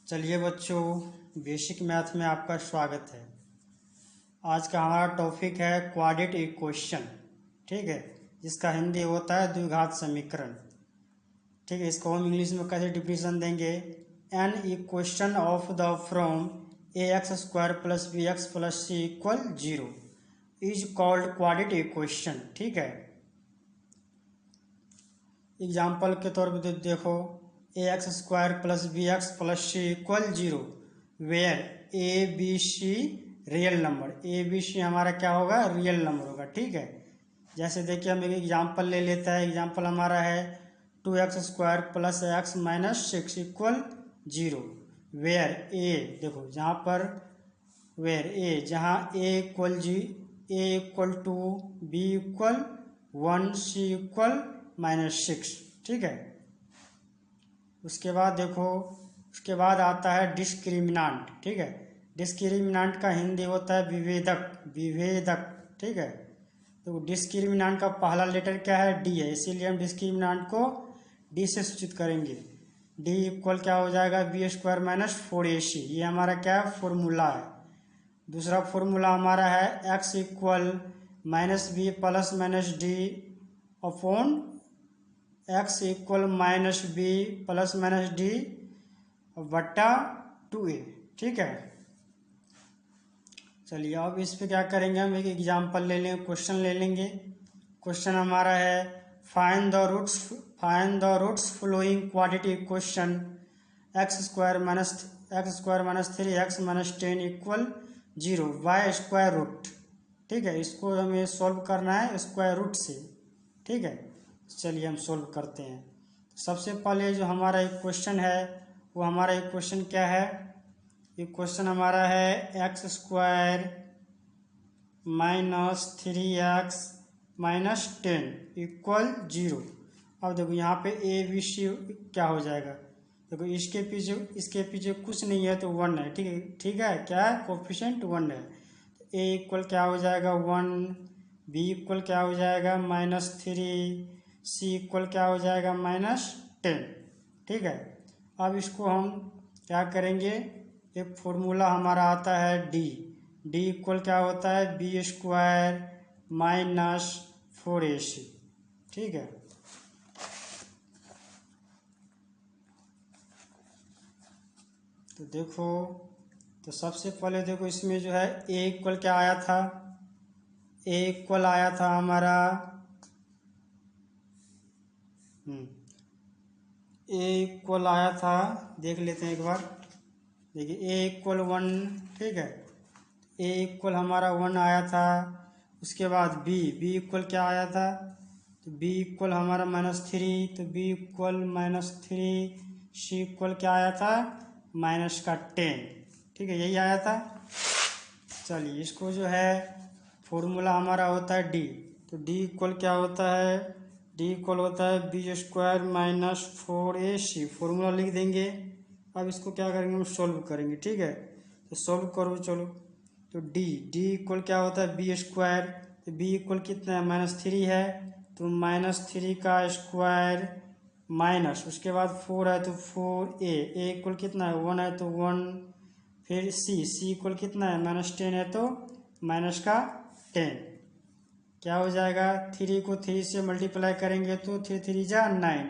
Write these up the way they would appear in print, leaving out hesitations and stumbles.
चलिए बच्चों, basic math में आपका स्वागत है। आज का हमारा टॉपिक है क्वाड्रेटिक इक्वेशन। ठीक है, जिसका हिंदी होता है द्विघात समीकरण। ठीक है, इसको हम इंग्लिश में कैसे डिफिनेशन देंगे? An equation of the from a x square plus b x plus c equal 0 is called quadratic equation. ठीक है, एग्जाम्पल के तौर पर देखो, a x square plus b x plus c equal 0 where a b c real number. A b c हमारा क्या होगा? Real number होगा। ठीक है, जैसे देखिए हम एक एग्जाम्पल ले लेते हैं। एग्जाम्पल हमारा है 2x square plus x minus 6 equal 0 where a, देखो जहाँ पर वेयर ए, जहाँ a equal two, b equal 1, c equal -6। ठीक है, उसके बाद देखो, उसके बाद आता है डिस्क्रिमिनांट। ठीक है, डिस्क्रिमिनांट का हिंदी होता है विभेदक। ठीक है, तो डिस्क्रिमिनांट का पहला लेटर क्या है? डी है, इसीलिए हम डिस्क्रिमिनांट को डी से सूचित करेंगे। डी इक्वल क्या हो जाएगा? B square minus 4ac। ये हमारा क्या है? फॉर्मूला है। दूसरा फॉर्मूला हमारा है x equal minus b plus minus d upon x equal minus b plus minus d बट्टा 2a। ठीक है, चलिए अब इस पे क्या करेंगे, हम एक एग्जांपल ले लेंगे, क्वेश्चन ले लेंगे। क्वेश्चन हमारा है find the roots following quadratic equation x square minus 3x minus 10 equal 0 by square root. ठीक है, इसको हमें सॉल्व करना है स्क्वायर रूट से। ठीक है, चलिए हम सॉल्व करते हैं। सबसे पहले जो हमारा एक क्वेश्चन है, वो हमारा एक क्वेश्चन क्या है? एक क्वेश्चन हमारा है x square minus 3x minus 10 equal 0। अब देखो यहाँ पे ए बी सी क्या हो जाएगा? देखो इसके पीछे कुछ नहीं है तो 1 है। ठीक है, क्या है? कोफिशिएंट 1 है। तो ए इक्वल क्या हो जाएगा? 1। बी इक्वल क्या हो जाएगा? -3। सी इक्वल क्या हो जाएगा? -10। ठीक है, अब इसको हम क्या करेंगे? एक फॉर्मूला हमारा आता है डी इक्वल क्या होता है? B square minus 4ac। ठीक है, तो देखो, तो सबसे पहले देखो इसमें जो है ए इक्वल क्या आया था? ए इक्वल आया था हमारा ए इक्वल आया था, देख लेते हैं एक बार। देखिए ए इक्वल 1। ठीक है, ए इक्वल हमारा 1 आया था। उसके बाद बी इक्वल क्या आया था? तो बी इक्वल हमारा -3, तो बी इक्वल -3। सी इक्वल क्या आया था? -10। ठीक है, यही आया था। चलिए इसको जो है फॉर्मूला हमारा होता है डी, तो डी इक्वल क्या होता है? डी इक्वल होता है b square minus 4ac। Formula लिख देंगे। अब इसको क्या करेंगे? हम सॉल्व करेंगे। ठीक है, तो सॉल्व करो चलो। तो डी इक्वल क्या होता है? बी स्क्वायर, तो बी इक्वल कितना है? -3 है, तो -3 का स्क्वायर माइनस, उसके बाद 4 है तो 4a। ए इक्वल कितना है? 1 है तो 1। फिर सी इक्वल कितना है? -10 है तो -10। क्या हो जाएगा? 3 को 3 से मल्टीप्लाई करेंगे तो 3 3 जा 9,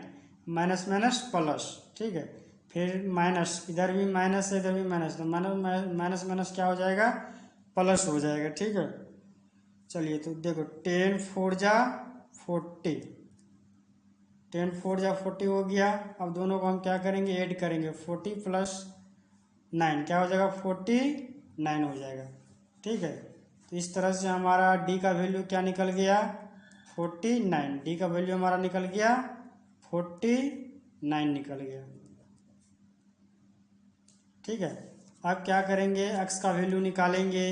माइनस माइनस प्लस। ठीक है, फिर माइनस, इधर भी माइनस है इधर भी माइनस, तो माइनस माइनस क्या हो जाएगा? प्लस हो जाएगा। ठीक है, चलिए तो देखो 10 4 जा 40, 10 4 जा 40 हो गया। अब दोनों को हम क्या करेंगे? ऐड करेंगे। 40 प्लस 9 क्या हो जाएगा? 49 हो जाएगा। ठीक है, तो इस तरह से हमारा डी का वैल्यू क्या निकल गया? 49। डी का वैल्यू हमारा निकल गया 49 निकल गया। ठीक है, अब क्या करेंगे? एक्स का वैल्यू निकालेंगे।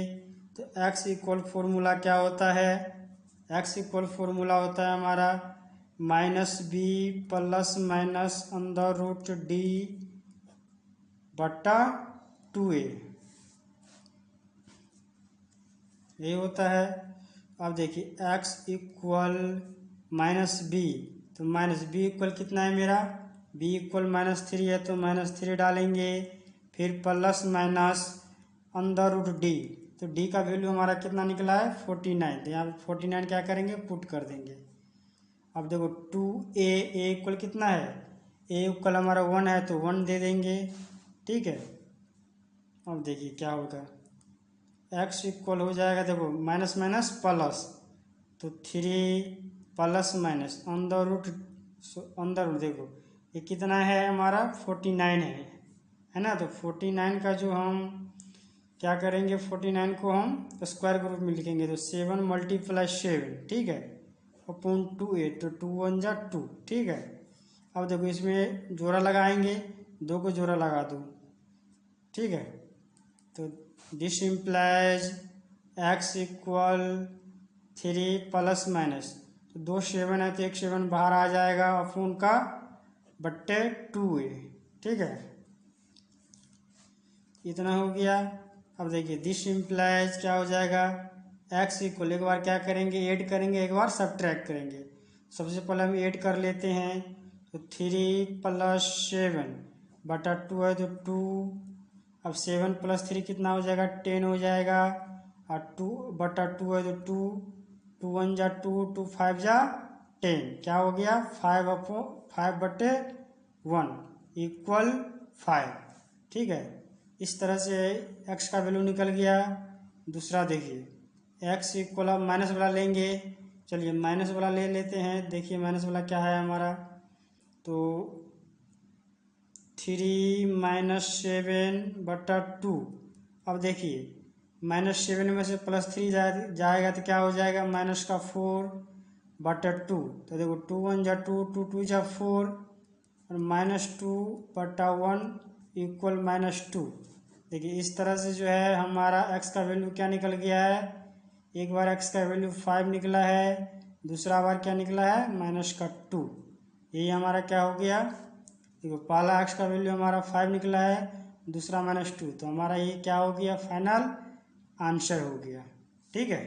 तो एक्स इक्वल फॉर्मूला क्या होता है? एक्स इक्वल फॉर्मूला होता है हमारा -b plus minus under root d बट्टा 2a। ये होता है। अब देखिए x इक्वल -b, तो -b इक्वल कितना है मेरा? b इक्वल -3 है तो -3 डालेंगे। फिर plus minus under root d, तो डी का वैल्यू हमारा कितना निकला है 49, तो यहाँ 49 क्या करेंगे पुट कर देंगे। अब देखो 2a इक्वल कितना है, a इक्वल हमारा 1 है तो 1 दे देंगे, ठीक है। अब देखिए क्या होगा, x इक्वल हो जाएगा, देखो माइनस माइनस प्लस, तो 3 प्लस माइनस अंडर रूट देखो ये कितना है हमारा 49 है ना। तो 49 का जो हम क्या करेंगे, 49 को हम स्क्वायर के रूप में लिखेंगे, तो 7 मल्टीप्लाई 7, ठीक है, अपॉन 2a, तो 2 1 जा 2, ठीक है। अब देखो इसमें जोड़ा लगाएंगे, 2 को जोड़ा लगा दो, ठीक है। तो this implies x equal 3 plus minus, तो 2 7 है तो 1 7 बाहर आ जाएगा, अपॉन का बट्टे 2a, ठीक है, इतना हो गया। अब देखिए दिस इम्प्लाइज क्या हो जाएगा, x इक्वल, एक बार क्या करेंगे ऐड करेंगे, एक बार सब्ट्रैक्ट करेंगे। सबसे पहले हम ऐड कर लेते हैं, तो 3 प्लस 7 बटा 2 है तो 2, अब 7 प्लस 3 कितना हो जाएगा 10 हो जाएगा, और 2 बटा 2 है तो 2, 2 1 जा 2, 2 5 जा 10, क्या हो गया 5 बटे 1 इक्वल 5, ठीक है। इस तरह से x का वैल्यू निकल गया। दूसरा देखिए x इक्वल, अब माइनस वाला लेंगे, चलिए माइनस वाला ले लेते हैं। देखिए माइनस वाला क्या है हमारा, तो 3 माइनस 7 बटा 2, अब देखिए माइनस 7 में से प्लस 3 जाएगा तो क्या हो जाएगा माइनस का 4 बटा 2, तो देखो 2 1 जा 2, 2 2 जा 4, और माइनस 2 बटा 1 इक्वल माइनस 2। देखिए इस तरह से जो है हमारा x का वैल्यू क्या निकल गया है, एक बार x का वैल्यू 5 निकला है, दूसरा बार क्या निकला है माइनस का 2, यही हमारा क्या हो गया। देखो पहला x का वैल्यू हमारा 5 निकला है, दूसरा -2, तो हमारा ये क्या हो गया फाइनल आंसर हो गया, ठीक है।